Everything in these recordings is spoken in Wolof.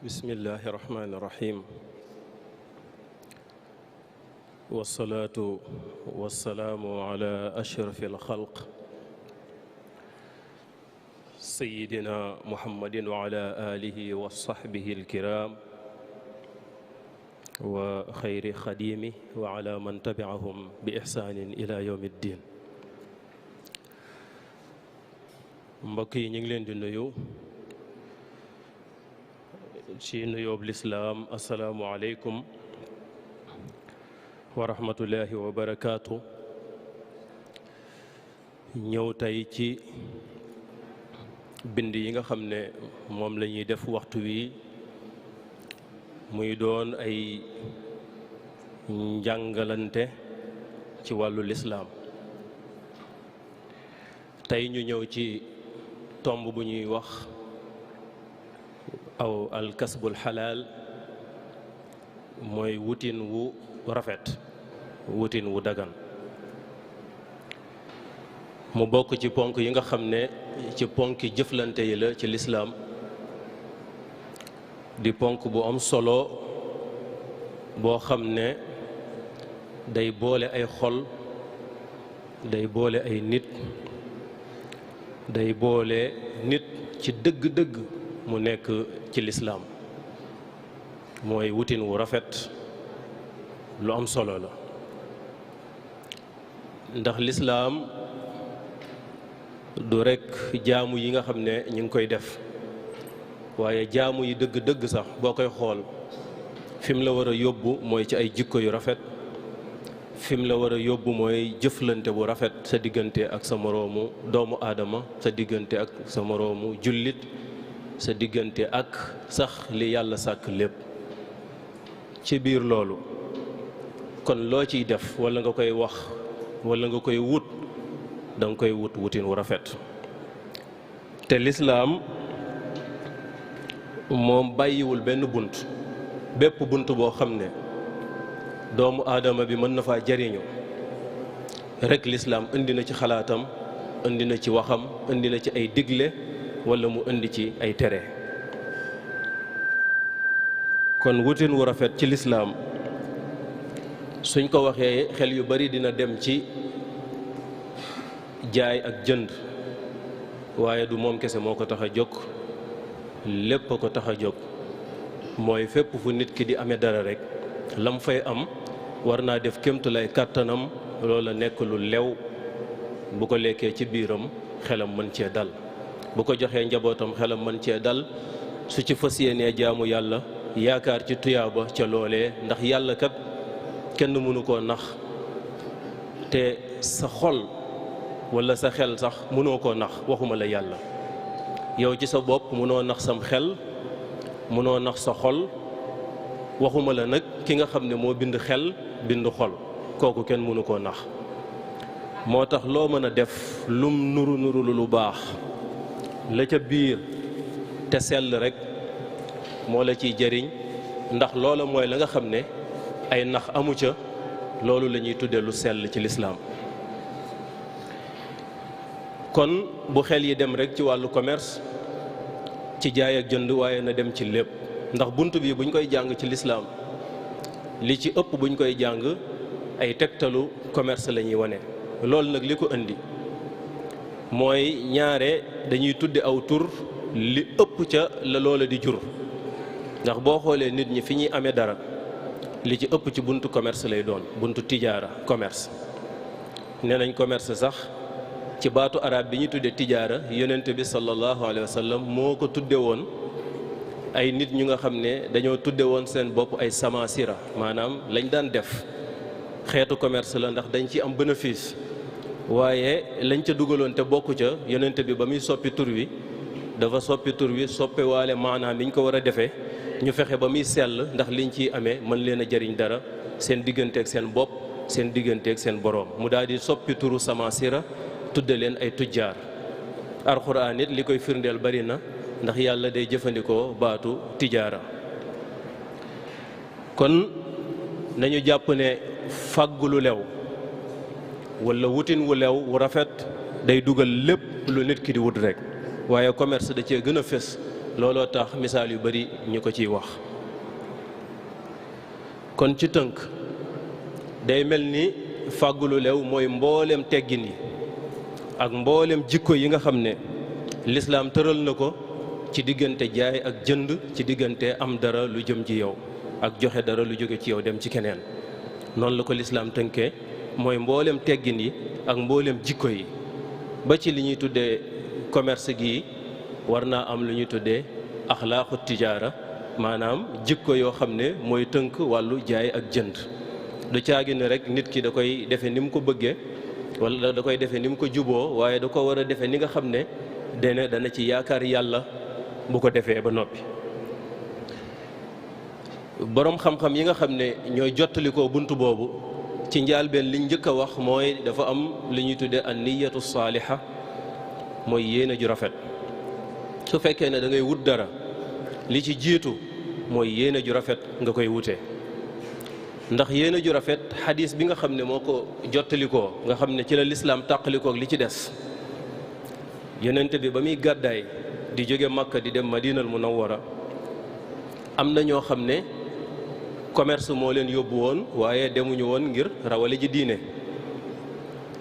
bismillahi irrahmani irrahim wasalaatu wasalaamu ala ashrafi alxalq sayidina muhammadin wa ala alihi wa sahbihi alkiram wa xayri xadimi wa ala man tabiahum bi ixsaanin ila yawmi ddin. mbokk yi ñu ngi leen di nuyu ci nuyoob lislaam asalaamu aleykum wa rahmatullahi wa barakaatu. ñëw tey ci bind yi nga xam ne moom la ñuy def waxtu wi muy doon ay njàngalante ci wàllu lislaam. tey ñu ñëw ci tomb bu ñuy wax aw alkasbul xalaal, mooy wutin wu rafet, wutin wu dagan. mu bokk ci ponk yi nga xam ne ci ponki jëflante yi la ci lislaam, di ponk bu am solo boo xam ne day boole ay xol, day boole ay nit, day boole nit ci dëgg-dëgg mu nekk ci lislaam. mooy wutin wu rafet, lu am solo la. ndax lislaam du rekk jaamu yi nga xam ne ñu ngi koy def, waaye jaamu yi dëgg-dëgg sax boo koy xool fi mu la war a yóbbu mooy ci ay jikko yu rafet, fi mu la war a yóbbu mooy jëflante bu rafet sa diggante ak sa moroomu doomu aadama, sa diggante ak sa moroomu jullit, sa diggante ak sax li yàlla sàkk lépp. ci biir loolu kon loo ciy def walla nga koy wax walla nga koy wut, danga koy wut wutin wu rafet. te lislaam moom bàyyiwul benn bunt, bépp bunt boo xam ne doomu aadama bi mën na faa jariñu rekk lislaam indi na ci xalaatam, indi na ci waxam, indi na ci ay digle walla mu indi ci ay tere. kon wutin wu rafet ci lislaam suñ ko waxee xel yu bari dina dem ci jaay ak jënd, waaye du moom kese moo ko tax a jóg, lépp a ko tax a jóg. mooy fépp fu nit ki di amee dara rekk lam fay am war naa def kémtulay kàttanam loola nekk lu lew, bu ko lekkee ci biiram xelam mën cee dal, bu ko joxee njabootam xelam mën cee dal, su ci fas yéenee jaamu yàlla yaakaar ci tuyaaba ca loolee. ndax yàlla kat kenn mënu koo nax, te sa xol walla sa xel sax mënoo koo nax, waxuma la yàlla. yow ci sa bopp mënoo nax sam xel, mënoo nax sa xol, waxuma la nag ki nga xam ne moo bind xel bind xol, kooku kenn mënu koo nax. moo tax loo mën a def lum nuru nuru lu baax, la ca biir te sell rekk moo la ciy jariñ, ndax loola mooy la nga xam ne ay nax amu ca. loolu la ñuy tudde lu sell ci lislaam. kon bu xel yi dem rekk ci wàllu commerce, ci jaay ak jënd, waaye na dem ci lépp. ndax bunt bi buñ koy jàng ci lislaam li ci ëpp buñ koy jàng ay tegtalu commerce la ñuy wane. loolu nag li ko indi mooy ñaare dañuy tudde aw tur li ëpp ca la loola di jur. ndax boo xoolee nit ñi fi ñuy amee dara li ci ëpp ci buntu commerce lay doon, buntu tijaara, commerce. nee nañ commerce sax ci baatu arab bi ñu tudde tijaara, yonent bi sallallahu alayhi wa sallam moo ko tudde woon ay nit ñu nga xam ne dañoo tudde woon seen bopp ay samaasira, maanaam lañ daan def xeetu commerce la ndax dañ ci am bénéfice, waaye lañ ca dugaloon te bokku ca, yonent bi ba muy soppi tur wi dafa soppi tur wi soppewaale maanaam liñ ko war a defee. ñu fexe ba muy sell ndax liñ ciy amee mën leen a jariñ dara seen digganteeg seen bopp, seen digganteeg seen boroom. mu daal di soppi turu samaasira tudde leen ay tujjaar. alxuraan it li koy firndeel bari na, ndax yàlla day jëfandikoo baatu tijaara. kon nañu jàpp ne fàggu lu lew walla wutin wu lew wu rafet day dugal lépp lu nit ki di wut rekk, waaye commerce da cee gën a fés looloo tax misaal yu bari ñu ko ciy wax. kon ci tënk day mel ni fàggulu lew mooy mboolem teggin yi ak mboolem jikko yi nga xam ne lislaam tëral na ko ci diggante jaay ak jënd, ci diggante am dara lu jëm ci yow ak joxe dara lu jóge ci yow dem ci keneen. noonu la ko lislaam tënkee mooy mboolem teggin yi ak mboolem jikko yi ba ci li ñuy tuddee commerce gi war naa am lu ñuy tuddee axlaaqu tijaara, maanaam jikko yoo xam ne mooy tënk wàllu jaay ak jënd. du caagi ne rek nit ki da koy defee ni mu ko bëggee wala da koy defee ni mu ko juboo, waaye da ko war a defee ni nga xam ne dana ci yaakaar yàlla bu ko defee ba noppi. boroom xam-xam yi nga xam ne ñooy jottalikoo bunt boobu ci njaalbeen liñ njëkk a wax mooy dafa am li ñuy tuddee an niyatu saaliha, mooy yéene ju rafet. su fekkee ne da ngay wut dara li ci jiitu mooy yéene ju rafet nga koy wutee, ndax yéene ju rafet xadis bi nga xam ne moo ko jottalikoo nga xam ne ci la lislaam tàqalikoo ak li ci des. yonent bi ba muy gàddaay di jóge Makka di dem Madinal Munawwara am na ñoo xam ne commerce moo leen yóbbu woon, waaye demuñu woon ngir rawale ji diine.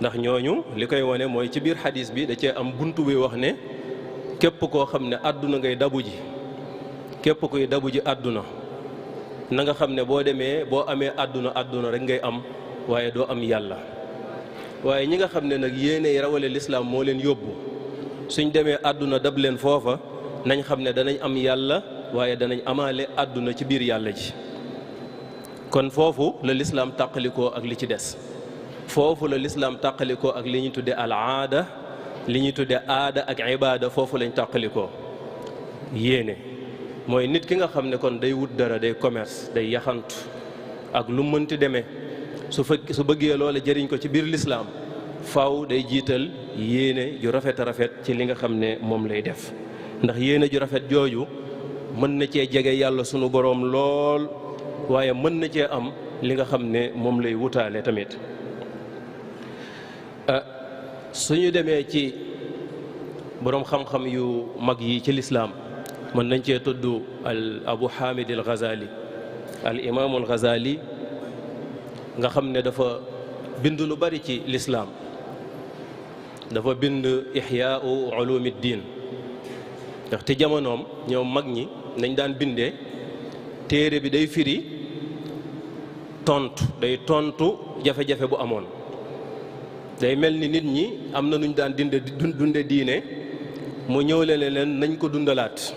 ndax ñooñu li koy wane mooy ci biir xadis bi da cee am buntu bi wax ne képp koo xam ne àdduna ngay dabu ji, képp kuy dabu ji àdduna na nga xam ne boo demee boo amee àdduna rek ngay am, waaye doo am yàlla. waaye ñi nga xam ne nag yéene rawale lislaam moo leen yóbbu, suñ demee àdduna dab leen foofa nañ xam ne danañ am yàlla, waaye danañ amaale àdduna ci biir yàlla ji. kon foofu la lislaam tàqalikoo ak li ci des, foofu la lislaam tàqalikoo ak li ñuy tudde al aada, li ñuy tudde aada ak ibaada, foofu lañ tàqalikoo. yéene mooy nit ki nga xam ne kon day wut dara, day commerce, day yaxantu ak lu mënti demee, su bëggee loola jëriñ ko ci biir lislaam faw day jiital yéene ju rafet a rafet ci li nga xam ne moom lay def. ndax yéene ju rafet jooju mën na cee jege yàlla sunu boroom lool, waaye mën na cee am li nga xam ne moom lay wutaale tamit. suñu demee ci boroom xam-xam yu mag yi ci lislaam mën nañ cee tudd al Abu Hamid al Ghazali, al imaamu al Ghazali nga xam ne dafa bind lu bari ci lislaam. dafa bind Ihyaa'u Ulumiddin, ndax te jamonoom ñoom mag ñi nañ daan bindee téere bi day firi tontu, day tontu jafe-jafe bu amoon. day mel ni nit ñi am na nuñ daan dunde diine, mu ñëw leen nañ ko dundalaat,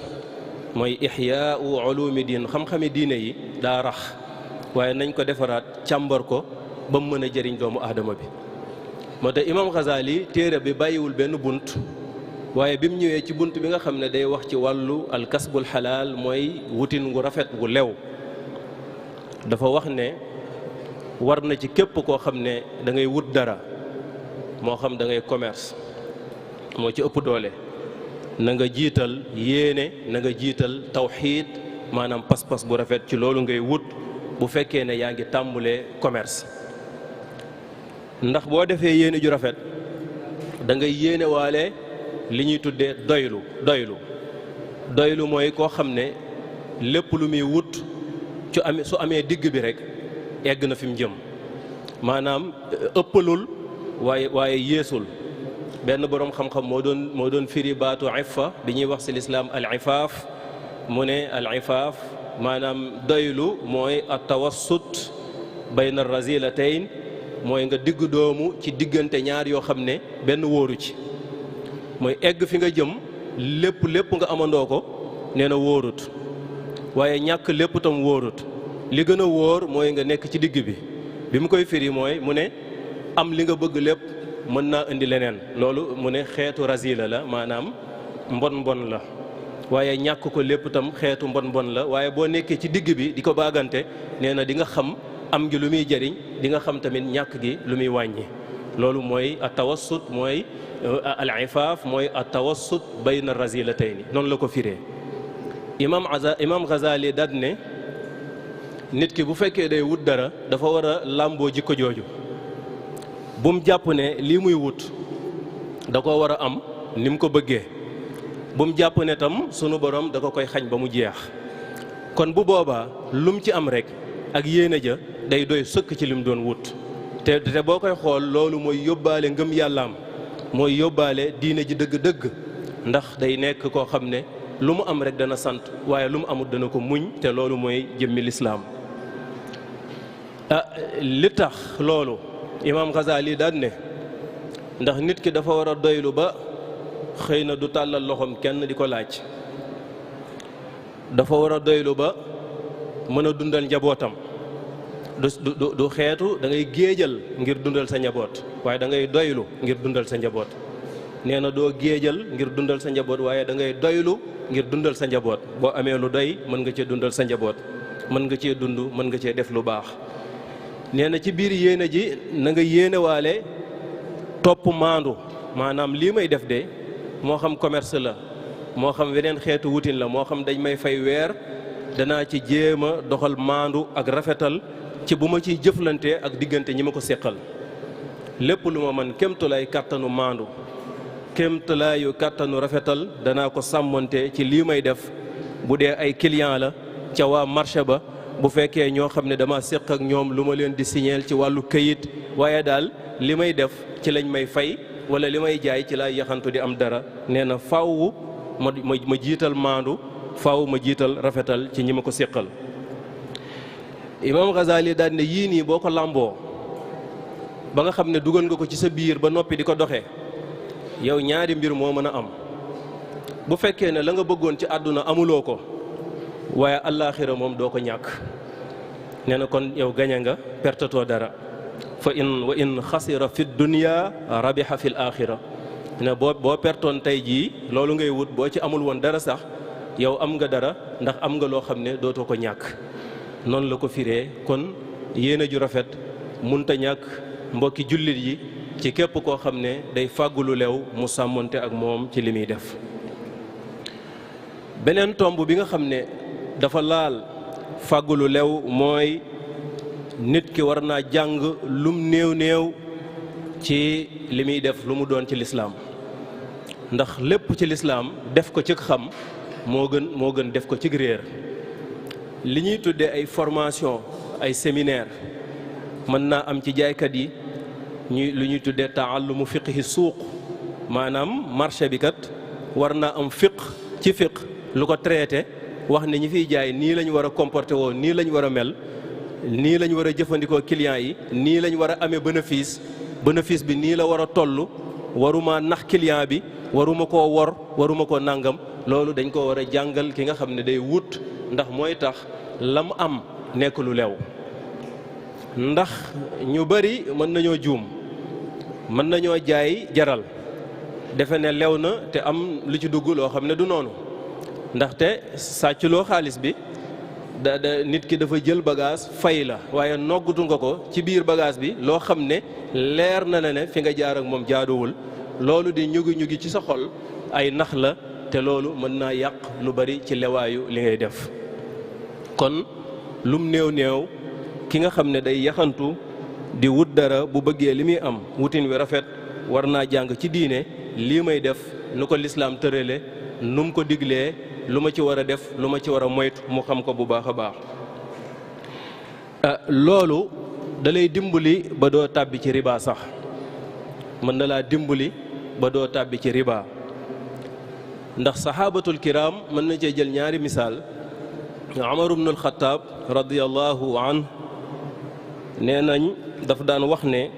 mooy Ihyaa'u Ulumiddin. xam-xami diine yi daa rax, waaye nañ ko defaraat càmbar ko ba mu mën a jëriñ doomu aadama bi. moo tax Imam Ghazali téere bi bàyyiwul benn bunt, waaye bi mu ñëwee ci bunt bi nga xam ne day wax ci wàllu alkasbul xalaal, mooy wutin gu rafet gu lew, dafa wax ne war na ci képp koo xam ne da ngay wut dara, moo xam da ngay commerce, moo ci ëpp doole, na nga jiital yéene, na nga jiital tawxiid, maanaam pas-pas bu rafet ci loolu ngay wut bu fekkee ne yaa ngi tàmbulee commerce. ndax boo defee yéene ju rafet da ngay yéene waale li ñuy tuddee doylu mooy koo xam ne lépp lu muy wut su amee digg bi rek egg na fi mu jëm, maanaam ëppalul waaye yéesul. benn boroom xam-xam moo doon firi baatu iffa bi ñuy wax ci lislaam al ifaaf, mu ne al ifaaf maanaam doylu mooy at tawassut bayna ar razilatayn, mooy nga digg doomu ci diggante ñaar yoo xam ne benn wóoru ci. mooy egg fi nga jëm lépp nga amandoo ko, nee na wóorut, waaye ñàkk lépp tam wóorut. li gën a wóor mooy nga nekk ci digg bi mu koy firi mooy mu ne am li nga bëgg lépp mën naa indi leneen. loolu mu ne xeetu razila la, maanaam mbon la, waaye ñàkk ko lépp tam xeetu mbon la. waaye boo nekkee ci digg bi di ko baagante, nee na di nga xam am gi lu muy jëriñ, di nga xam tamit ñàkk gi lu muy wàññi. loolu mooy at tawassut, mooy al ifaaf, mooy at tawassut bayna razilatayni. noonu la ko firee. Imam Ghazali daat ne nit ki bu fekkee day wut dara dafa war a làmboo jikko jooju. bu mu jàpp ne lii muy wut da ko war a am ni mu ko bëggee, bu mu jàpp ne tam sunu borom da ko koy xañ ba mu jeex. kon bu boobaa lum ci am rek ak yéene ja day doy sëkk ci lim doon wut te boo koy xool loolu mooy yóbbaale ngëm yàllaam mooy yóbbaale diine ji dëgg-dëgg ndax day nekk koo xam ne lu mu am rek dana sant waaye lu mu amut dana ko muñ te loolu mooy jëmmi lislaam. li tax loolu imaam Ghazali daan ne ndax nit ki dafa war a doylu ba xëy na du tàllal loxoom kenn di ko laaj, dafa war a doylu ba mën a dundal njabootam du xeetu da ngay géejal ngir dundal sa njaboot waaye da ngay doylu ngir dundal sa njaboot. nee na doo géejal ngir dundal sa njaboot waaye da ngay doylu ngir dundal sa njaboot. boo amee lu doy mën nga cee dundal sa njaboot, mën nga cee dund, mën nga cee def lu baax. nee na ci biir yéene ji na nga yéene waale topp maandu, maanaam lii may def de moo xam commerce la moo xam weneen xeetu wutin la moo xam dañ may fay weer, danaa ci jéem a doxal maandu ak rafetal ci bu ma ciy jëflante ak diggante ñi ma ko séqal. lépp lu ma man kémtulaay kàttanu maandu, kémtulaayu kàttanu rafetal danaa ko sàmmante ci lii may def. bu dee ay client la ca waa marché ba, bu fekkee ñoo xam ne dama séq ak ñoom lu ma leen di signeel ci wàllu këyit, waaye daal li may def ci lañ may fay wala li may jaay ci laay yaxantu di am dara. nee na faaw ma jiital maandu, faaw ma jiital rafetal ci ñi ma ko séqal. Imam Ghazali daal ne yii nii boo ko làmboo ba nga xam ne dugal nga ko ci sa biir ba noppi di ko doxee, yow ñaari mbir moo mën a am. bu fekkee ne la nga bëggoon ci àdduna amuloo ko, waaye allaaxira moom doo ko ñàkk. nee na kon yow gañe nga, pertatoo dara. wa in xasira fi dunya rabiha fi l axira. ne boo pertoon tey jii loolu ngay wut, boo ci amul woon dara sax yow am nga dara, ndax am nga loo xam ne dootoo ko ñàkk. noonu la ko firee. kon yéene ju rafet munta ñàkk mbokki jullit yi ci képp koo xam ne day fàggulu lew mu sàmmonte ak moom ci li muy def. beneen tomb bi nga xam ne dafa laal fàggulu lew mooy nit ki war naa jàng lum néew néew ci li muy def lu mu doon ci lislaam. ndax lépp ci lislaam def ko ci xam moo gën def ko ci réer. li ñuy tuddee ay formation, ay séminaire mën naa am ci jaaykat yi lu ñuy tuddee taallumu fiqhi suuq, maanaam marché bi kat war naa am fiq ci fiq lu ko traité, wax ne ñi fiy jaay nii lañ war a comporté woo, nii lañ war a mel, nii lañ war a jëfandikoo clients yi, nii lañ war a amee bénéfice bi nii la war a toll, waruma nax client bi, waruma koo wor, waruma koo nangam. loolu dañ ko war a jàngal ki nga xam ne day wut, ndax mooy tax lam am nekk lu lew. ndax ñu bari mën nañoo juum, mën nañoo jaay jaral defe ne lew na te am lu ci dugg loo xam ne du noonu. ndaxte sàcculoo xaalis bi nit ki dafa jël bagage fay la, waaye noggutu nga ko ci biir bagage bi loo xam ne leer na la ne fi nga jaar ak moom jaaduwul. loolu di ñugi ci sa xol ay nax la, te loolu mën naa yàq lu bari ci lewaayu li ngay def. kon lum néew néew ki nga xam ne day yaxantu di wut dara, bu bëggee li muy am wutin wi rafet, war naa jàng ci diine lii may def nu ko lislaam tërale, nu mu ko diglee, lu ma ci war a def, lu ma ci war a moytu, mu xam ko bu baax a baax. loolu da lay dimbali ba doo tàbbi ci riba sax, mën na laa dimbali ba doo tàbbi ci riba. ndax saxaabatul kiram mën na cee jël ñaari misaal. Umar ibn al-Khattab radiyallahu anhu nee nañ dafa daan wax ne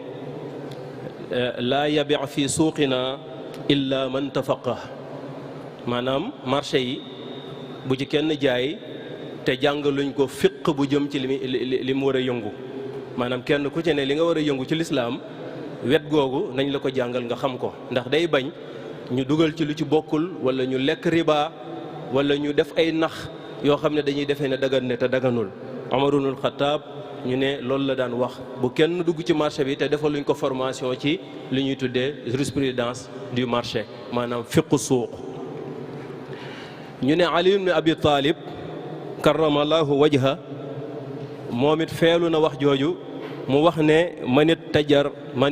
laa yabi fi suuqina illa man tafaqah, maanaam marché yi bu ci kenn jaay te jàngaluñ ko fiq bu jëm ci li mu war a yëngu. maanaam kenn ku ci ne li nga war a yëngu ci lislaam wet googu nañ la ko jàngal nga xam ko, ndax day bañ ñu dugal ci lu ci bokkul, wala ñu lekk riba, wala ñu def ay nax yoo xam ne dañuy defee ne dagan ne te daganul. Umar ibn al-Khattab ñu ne loolu la daan wax, bu kenn dugg ci marché bi te defaluñ ko formation ci li ñuy tuddee jurisprudence du marché, maanaam fiqu suuq. ñu ne Ali ibn Abi Talib karramallahu wajha moom it feelu na wax jooju, mu wax ne man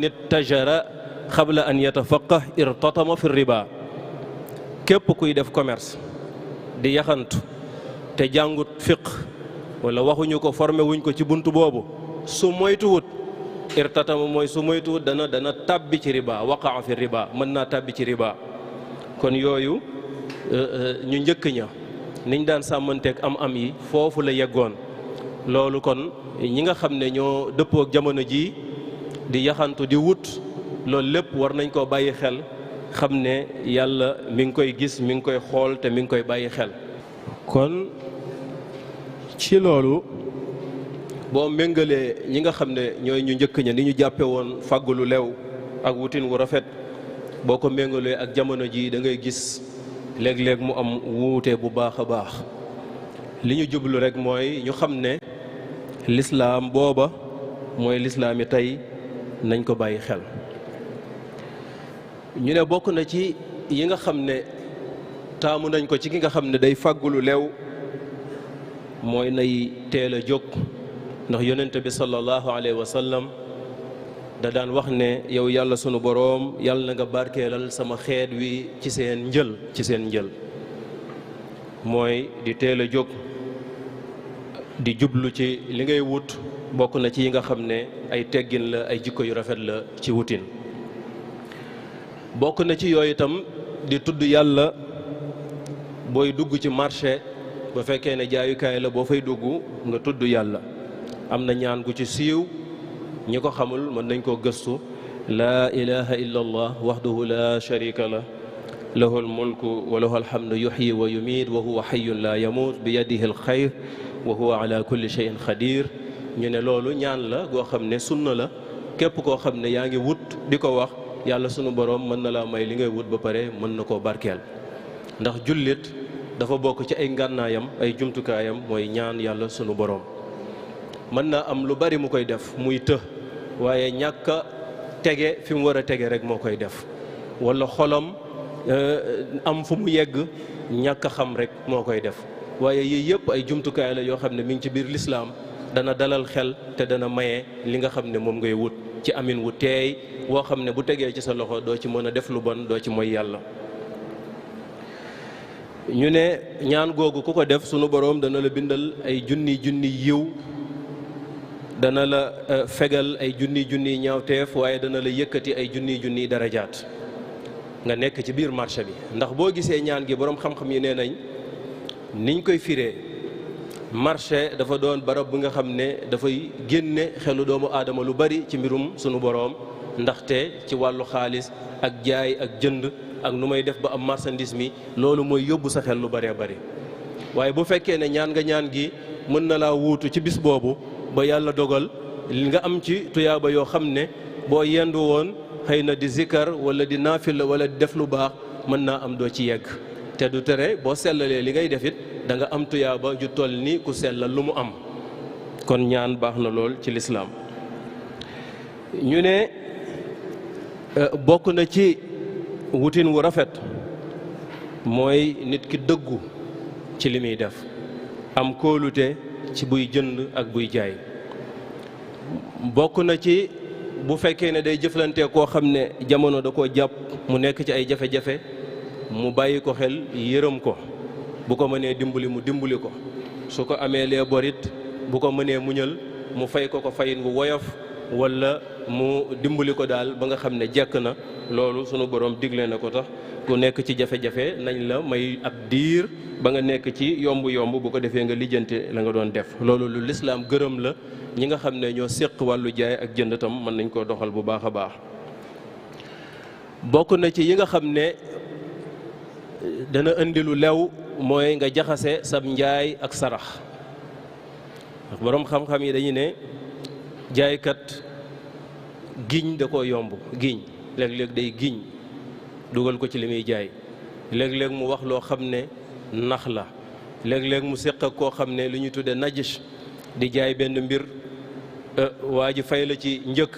ittajara qabla an yatafaqah irtatama fi riba. képp kuy def commerce di yaxantu te jàngut fiq wala waxuñu ko formé wuñ ko ci bunt boobu su moytuwut irtatama mooy su moytuwut dana tàbbi ci riba, waqaa fi riba, mën naa tàbbi ci riba. kon yooyu ñu njëkk ña niñ daan sàmmanteeg am yi foofu la yeggoon. loolu kon ñi nga xam ne ñoo dëppoo ak jamono jii di yaxantu di wut loolu lépp war nañ koo bàyyi xel, xam ne yàlla mi ngi koy gis, mi ngi koy xool te mi ngi koy bàyyi xel. kon ci loolu boo méngalee ñi nga xam ne ñooy ñu njëkk ña ni ñu jàppe woon fàggu lu lew ak wutin wu rafet, boo ko méngalee ak jamono ji da ngay gis léeg-léeg mu am wuute bu baax a baax. li ñu jublu rek mooy ñu xam ne lislaam booba mooy lislaam yi tey, nañ ko bàyyi xel. ñu ne bokk na ci yi nga xam ne taamu nañ ko ci ki nga xam ne day fàggu lu lew mooy nay teel a jóg, ndax yonent bi sallallahu alayhi wa sallam da daan wax ne yow yàlla sunu boroom yàlla na nga barkeelal sama xeet wi ci seen njël mooy di teel a jóg di jublu ci li ngay wut. bokk na ci yi nga xam ne ay teggin la, ay jikko yu rafet la ci wutin. bokk na ci yooyu itam di tudd yàlla booy dugg ci marché, ba fekkee ne jaayukaay la boo fay dugg nga tudd yàlla. am na ñaan gu ci siiw, ñi ko xamul mën nañ koo gëstu: laa ilaha illa allah wahdahu la sharika lah lahu almulku wa lahu alhamdu yuhyi wa yumiit wa huwa hayyun la yamuut bi yadihi alxayr wa huwa ala kulli shay'in qadir. ñu ne loolu ñaan la goo xam ne sunna la, képp koo xam ne yaa ngi wut di ko wax, yàlla sunu boroom mën na laa may li ngay wut ba pare mën na koo barkeel. ndax jullit dafa bokk ci ay ngànnaayam, ay jumtukaayam mooy ñaan yàlla sunu boroom. mën naa am lu bari mu koy def muy të, waaye ñàkk a tege fi mu war a tege rek moo koy def, wala xolam am fu mu yegg ñàkk a xam rek moo koy def. waaye yii yëpp ay jumtukaay la yoo xam ne mi ngi ci biir lislaam, dana dalal xel te dana maye li nga xam ne moom ngay wut ci amin wu teey woo xam ne bu tegee ci sa loxo doo ci mën a def lu bon, doo ci mooy yàlla. ñu ne ñaan googu ku ko def sunu boroom dana la bindal ay junni yiw, dana la fegal ay junni ñaawteef, waaye dana la yëkkati ay junni darajaat nga nekk ci biir marché bi. ndax boo gisee ñaan gi boroom xam-xam yi nee nañ niñ koy firee, marché dafa doon barab bi nga xam ne dafay génne xelu doomu aadama lu bari ci mbirum sunu boroom, ndaxte ci wàllu xaalis ak jaay ak jënd ak nu may def ba am marchandise mi, loolu mooy yóbbu sa xel lu baree bari. waaye bu fekkee ne ñaan gi mën na laa wuutu ci bis boobu ba yàlla dogal nga am ci tuyaaba yoo xam ne boo yendu woon xëy na di zikkar wala di naafila wala di def lu baax mën naa am doo ci yegg. te du tere boo sellalee li ngay def it da nga am tuyaaba ju toll ni ku sellal lu mu am. kon ñaan baax na lool ci lislaam. ñu ne bokk na ci wutin wu rafet mooy nit ki dëggu ci li muy def, am kóolute ci buy jënd ak buy jaay. bokk na ci bu fekkee ne day jëflante koo xam ne jamono da koo jàpp mu nekk ci ay jafe-jafe, mu bàyyi ko xel, yërëm ko, bu ko mënee dimbali mu dimbali ko, su ko amee lee borit bu ko mënee muñal mu fay ko fayin wu woyof, wala mu dimbali ko daal ba nga xam ne jekk na. loolu sunu borom digle na ko, tax ku nekk ci jafe-jafe nañ la may ab diir ba nga nekk ci yomb bu ko defee nga lijjante la nga doon def. loolu lu lislaam gërëm la. ñi nga xam ne ñoo séq wàllu jaay ak jënd tam mën nañ koo doxal bu baax a baax. bokk na ci yi nga xam ne dana indi lu lew mooy nga jaxase sab njaay ak sarax. boroom xam-xam yi dañu ne jaaykat giñ da koo yomb. giñ léeg-léeg day giñ dugal ko ci li muy jaay, léeg-léeg mu wax loo xam ne nax la, léeg-léeg mu séq ak koo xam ne lu ñu tudde najish di jaay benn mbir, waa ji fay la ci njëkk,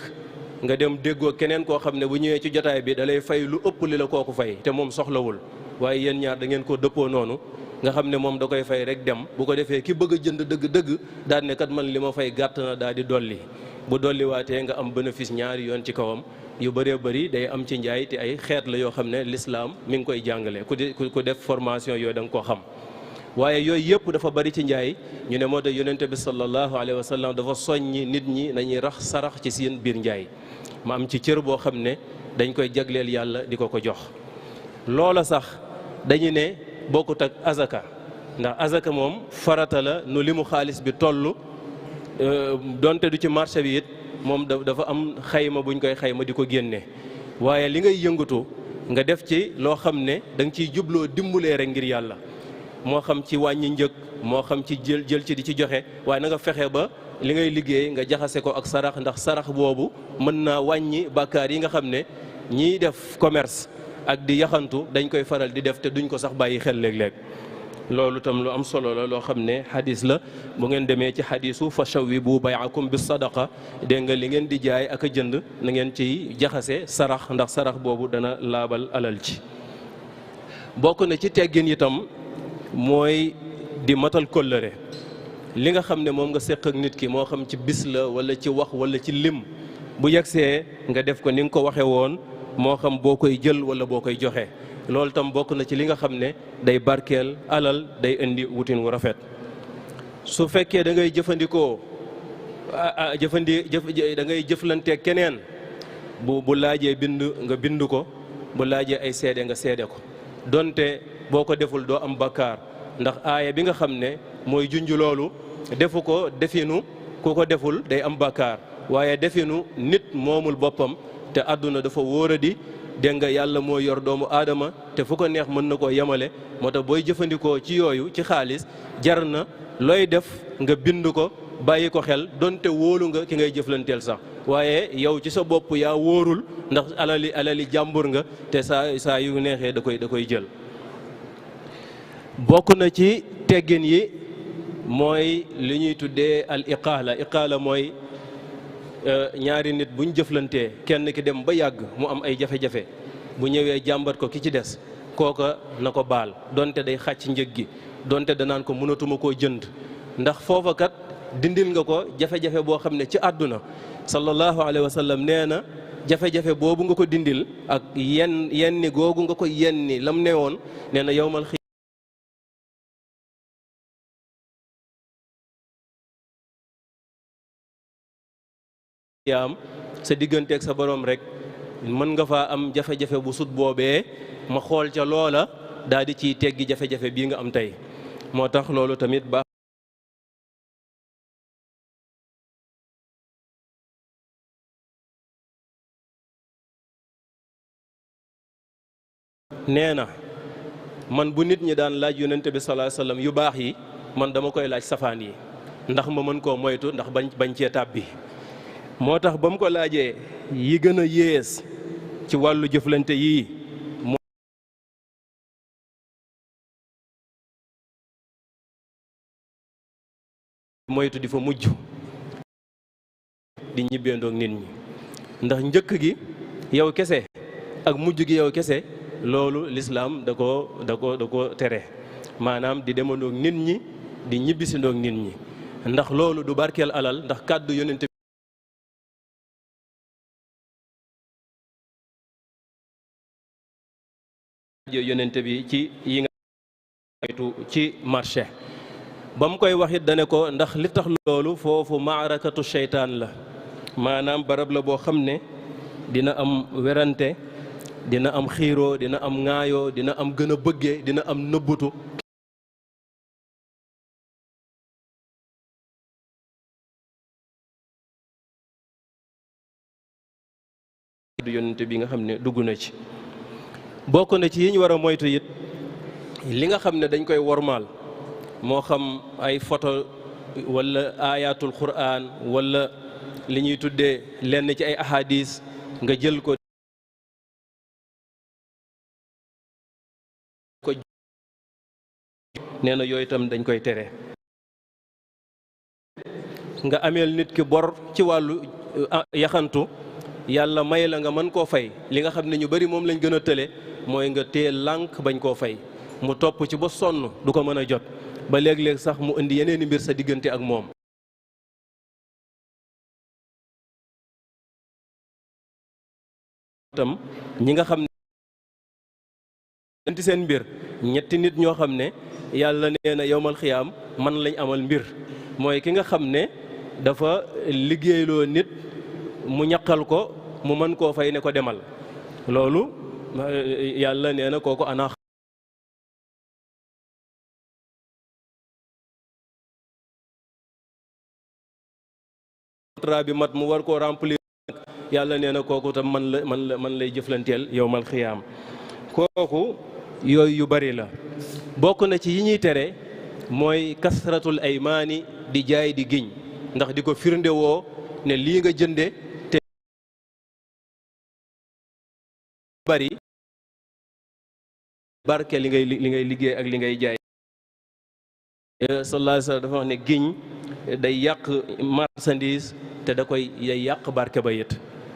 nga dem déggoo keneen koo xam ne bu ñëwee ci jotaay bi da lay fay lu ëpp li la kooku fay te moom soxlawul, waaye yéen ñaar da ngeen ko dëppoo noonu nga xam ne moom da koy fay rek dem. bu ko defee ki bëgg a jënd dëgg-dëgg daal ne kat man li ma fay gàtt na daal di dolli, bu dolliwaatee nga am bénéfice ñaari yoon ci kawam. yu bëree bëri day am ci njaay te ay xeet la yoo xam ne lislaam mi ngi koy jàngale ku def formation yooyu da nga koo xam. waaye yooyu yëpp dafa bari ci njaay ñu ne moo tax yonente bi sallallahu alayhi wa sallam dafa soññi nit ñi nañuy rax sarax ci seen biir njaay ma am ci cër boo xam ne dañ koy jagleel yàlla di ko jox. loola sax dañu ne bokkut ak azaka ndax azaka moom farata la nu li mu xaalis bi toll donte du ci marché bi it moom dafa am xayma buñ koy xayma di ko génne. waaye li ngay yëngatu nga def ci loo xam ne da nga ciy jubloo dimbulee rek ngir yàlla moo xam ci wàññi njëg moo xam ci jël ci di ci joxe waaye na nga fexe ba li ngay liggéey nga jaxase ko ak sarax ndax sarax boobu mën naa wàññi bàkkaar yi nga xam ne ñiy def commerce ak di yaxantu dañ koy faral di def te duñ ko sax bàyyi xel léeg-léeg. loolu tam lu am solo la loo xam ne xadis la bu ngeen demee ci xadisu fa shawwibu bay'akum bis sadaqa dégg nga li ngeen di jaay ak a jënd na ngeen ciy jaxase sarax ndax sarax boobu dana laabal alal ci. bokk na ci teggin itam mooy di matal kóllëre li nga xam ne moom nga séq ak nit ki moo xam ci bis la wala ci wax wala ci lim bu yegsee nga def ko ni nga ko waxee woon moo xam boo koy jël wala boo koy joxe. loolu tam bokk na ci li nga xam ne day barkeel alal day indi wutin wu rafet. su fekkee da ngay jëfandikoo da ngay jëflanteeg keneen bu laajee bind nga bind ko bu laajee ay seede nga seede ko donte boo ko deful doo am bakkaar ndax aaya bi nga xam ne mooy junj loolu defu ko definu ku ko deful day am bakkaar waaye definu nit moomul boppam te àdduna dafa wóoradi. dégg nga yàlla moo yor doomu aadama te fu ko neex mën na koo yemale moo tax booy jëfandikoo ci yooyu ci xaalis jar na looy def nga bind ko bàyyi ko xel donte wóolu nga ki ngay jëflanteel sax waaye yow ci sa bopp yaa wóorul ndax alali jàmbur nga te saa yu neexee da koy jël. bokk na ci teggin yi mooy li ñuy tuddee al iqaala mooy ñaari nit buñ jëflantee kenn ki dem ba yàgg mu am ay jafe-jafe bu ñëwee jàmbat ko ki ci des kooka na ko baal donte day xàcc njëg gi donte danaan ko mënatuma koo jënd ndax foofa kat dindil nga ko jafe-jafe boo xam ne ci àdduna sallallahu alayhi wa sallam nee na jafe-jafe boobu nga ko dindil ak yenni googu nga ko yenni lam ne woon nee na yawmal yaam sa digganteeg sa borom rek mën nga faa am jafe-jafe bu sut boobee ma xool ca loola daal di ciy teggi jafe-jafe bii nga am tey moo tax loolu tamit baax nee na man bu nit ñi daan laaj yonente bi sallallahu alayhi wasallam yu baax yi man dama koy laaj safaan yi ndax ma mën koo moytu ndax bañ cee tàbbi moo tax ba mu ko laajee yi gën a yées ci wàllu jëflante yii moytu di fa mujj di ñibbeendoo nit ñi ndax njëkk gi yow kese ak mujj gi yow kese loolu lislaam da ko tere maanaam di demandoog nit ñi di ñibbisindoog nit ñi ndax loolu du barkeel alal ndax kàddu yonente bi ci yi nga ci marché ba mu koy waxit dane ko ndax li tax loolu foofu maarakatu seytaan la maanaam barab la boo xam ne dina am werante dina am xiiroo dina am ŋaayoo dina am gën a bëggee dina am nëbbutu du yonente bi nga xam ne dugg na ci bokk na ci yi ñu war a moytu it li nga xam ne dañ koy wormaal moo xam ay photo wala ayatul quran wala li ñuy tuddee lenn ci ay ahadis nga jël ko nee na yooyu itam dañ koy tere nga ameel nit ki bor ci wàllu yaxantu yàlla may la nga mën koo fay li nga xam ne ñu bari moom lañ gën a tële mooy nga téye lànk bañ koo fay mu topp ci ba sonn du ko mën a jot ba léeg-léeg sax mu indi yeneeni mbir sa diggante ak moom tam ñi nga xam ne seen mbir ñetti nit ñoo xam ne yàlla nee na yowmal xiyaam man lañ amal mbir mooy ki nga xam ne dafa liggéeyloo nit mu ñaqal ko mu mën koo fay ne ko demal loolu yàlla nee na kooku ana contrat bi mat mu war koo remplir yàlla nee na kooku tam man lay jëflanteel yowmal xiyaam kooku yooyu yu bari la bokk na ci yi ñuy tere mooy kasratul aymaani di jaay di giñ ndax di ko firnde woo ne lii nga jënde te bari barke li ngay liggéey ak li ngay jaay sallallahu alayhi wa sallam dafa wax ne giñ day yàq marchandise te day yàq barke ba it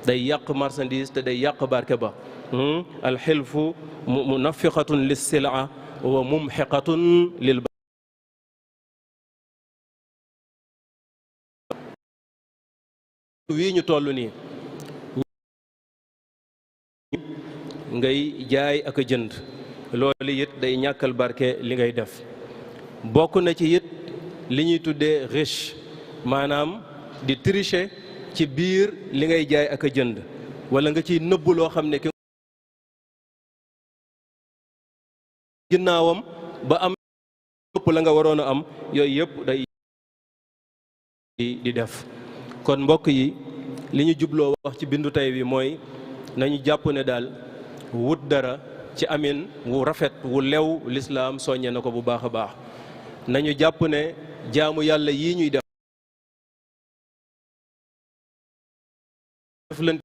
day yàq marchandise te day yàq barke ba alxilfu munafiqatun lis silaa wa mumxiqatun lil wii ñu toll nii ngay jaay ak a jënd loolu it day ñàkkal barke li ngay def bokk na ci it li ñuy tuddee riche maanaam di tricher ci biir li ngay jaay ak a jënd wala nga ciy nëbbu loo xam ne ki ginnaawam ba am ëpp la nga waroon a am yooyu yëpp day di def kon mbokk yi li ñu jubloo wax ci bindu tey bi mooy nañu jàpp ne daal wut dara ci amin wu rafet wu lew lislaam soññe na ko bu baax a baax nañu jàpp ne jaamu yàlla yii ñuy def leen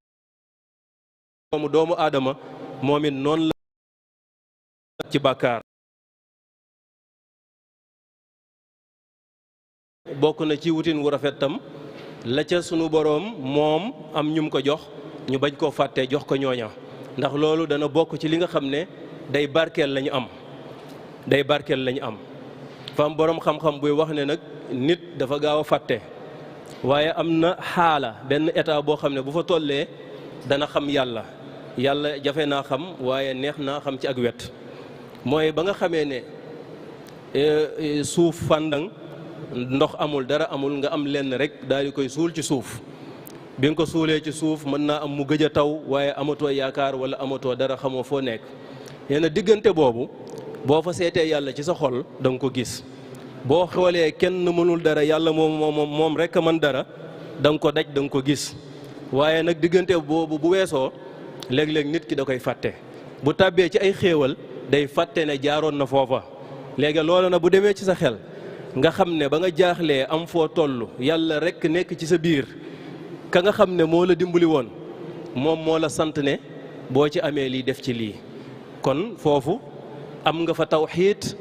doomu aadama moom it noonu la ci bàkkaar bokk na ci wutin wu rafet tam la ca sunu boroom moom am ñum ko jox ñu bañ koo fàtte jox ko ñooña ndax loolu dana bokk ci li nga xam ne day barkeel lañu am fam boroom xam-xam buy wax ne nag nit dafa gaaw a fàtte waaye am na xaala benn état boo xam ne bu fa tollee dana xam yàlla jafe naa xam waaye neex naa xam ci ak wet mooy ba nga xamee ne suuf fàndang ndox amul dara amul nga am lenn rek daal di koy suul ci suuf bi nga ko suulee ci suuf mën naa am mu gëj a taw waaye amatoo yaakaar wala amatoo dara xamoo foo nekk yenn diggante boobu boo fa seetee yàlla ci sa xol da nga ko gis boo xoolee kenn mënul dara yàlla moom rek a mën dara da nga ko daj da nga ko gis waaye nag diggante boobu bu weesoo léeg-léeg nit ki da koy fàtte bu tàbbee ci ay xéewal day fàtte ne jaaroon na foofa léegi loolu na bu demee ci sa xel nga xam ne ba nga jaaxlee am foo toll yàlla rek nekk ci sa biir ka nga xam ne moo la dimbali woon moom moo la sant ne boo ci amee lii def ci lii kon foofu am nga fa tawxiid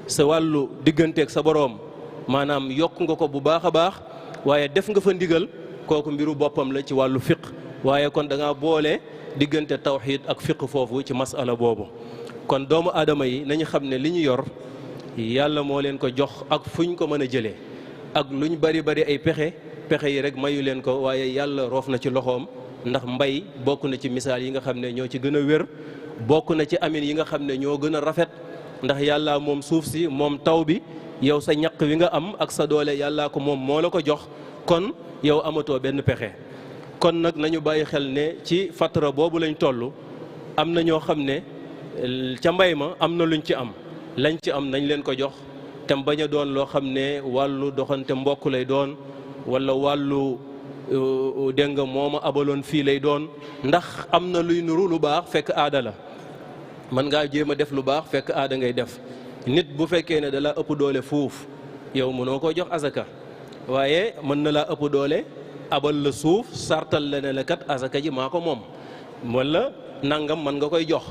sa wàllu digganteeg sa boroom maanaam yokk nga ko bu baax a baax waaye def nga fa ndigal kooku mbiru boppam la ci wàllu fiq waaye kon da ngaa boole diggante tawxiid ak fiq foofu ci masala boobu kon doomu aadama yi nañu xam ne li ñu yor yàlla moo leen ko jox ak fuñ ko mën a jëlee ak luñ bari bari ay pexe yi rek mayu leen ko waaye yàlla roof na ci loxoom ndax mbay bokk na ci misaal yi nga xam ne ñoo ci gën a wér bokk na ci amin yi nga xam ne ñoo gën a rafet ndax yàlla moom suuf si moom taw bi yow sa ñaq wi nga am ak sa doole yàllaa ko moom moo la ko jox kon yow amatoo benn pexe kon nag nañu bàyyi xel ne ci fatra boobu lañ toll am na ñoo xam ne ca mbay ma am na luñ ci am lañ ci am nañ leen ko jox te bañ a doon loo xam ne wàllu doxante mbokk lay doon wala wàllu dégg nga mooma abaloon fii lay doon ndax am na luy nuru lu baax fekk aada la mën ngaa jéem a def lu baax fekk aada ngay def nit bu fekkee ne da laa ëpp doole fuuf yow mënoo ko jox azaka waaye mën na laa ëpp doole abal la suuf sartal la ne la kat azaka ji maa ko moom wala nangam mën nga koy jox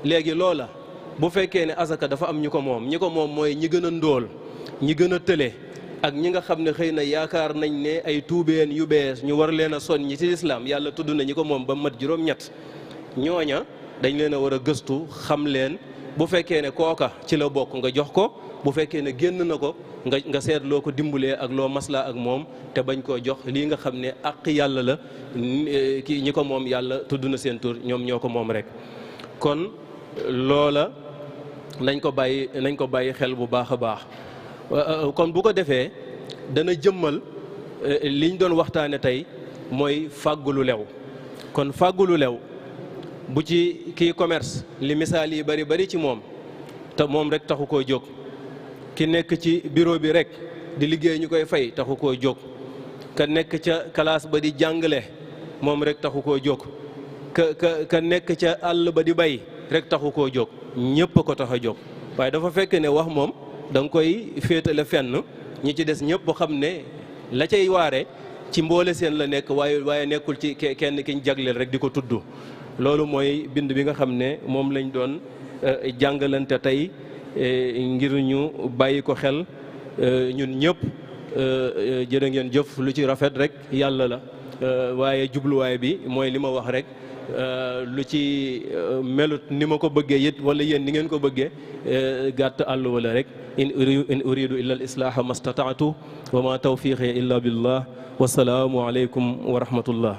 léegi loola bu fekkee ne azaka dafa am ñi ko moom mooy ñi gën a ndóol ñi gën a tële ak ñi nga xam ne xëy na yaakaar nañ ne ay tuubeen yu bees ñu war leen a soññi ci lislaam yàlla tudd na ñi ko moom ba mat juróom-ñett ñooña dañ leen a war a gëstu xam leen bu fekkee ne kooka ci la bokk nga jox ko bu fekkee ne génn na ko nga seet loo ko dimbalee ak loo maslaa ak moom te bañ koo jox lii nga xam ne àq yàlla la kii ñi ko moom yàlla tudd na seen tur ñoom ñoo ko moom rek. kon loola nañ ko bàyyi xel bu baax a baax kon bu ko defee dana jëmmal liñ doon waxtaane tey mooy fàggulu lew. kon fàggulu lew bu ci kii commerce li misaal yi bari ci moom te moom rek taxu koo jóg, ki nekk ci bureau bi rek di liggéey ñu koy fay taxu koo jóg, ka nekk ca classe ba di jàngale moom rek taxu koo jóg, ka nekk ca àll ba di bay rek taxu koo jóg, ñépp ko tax a jóg. waaye dafa fekk ne wax moom da nga koy féetale fenn ñi ci des ñëpp xam ne la cay waare ci mboole seen la nekk waaye nekkul ci kenn kiñ jagleel rek di ko tudd. loolu mooy bind bi nga xam ne moom lañ doon jàngalante tey ngir ñu bàyyi ko xel ñun ñëpp. jërë ngeen jëf, lu ci rafet rek yàlla la waaye jubluwaay bi mooy li ma wax rek lu ci melut ni ma ko bëggee it wala yéen ni ngeen ko bëggee gàtt àll wala rek in uridu illa al islaaha mastataatu wa ma tawfiqi illa billah wasalaamu aleykum wa rahmatullah.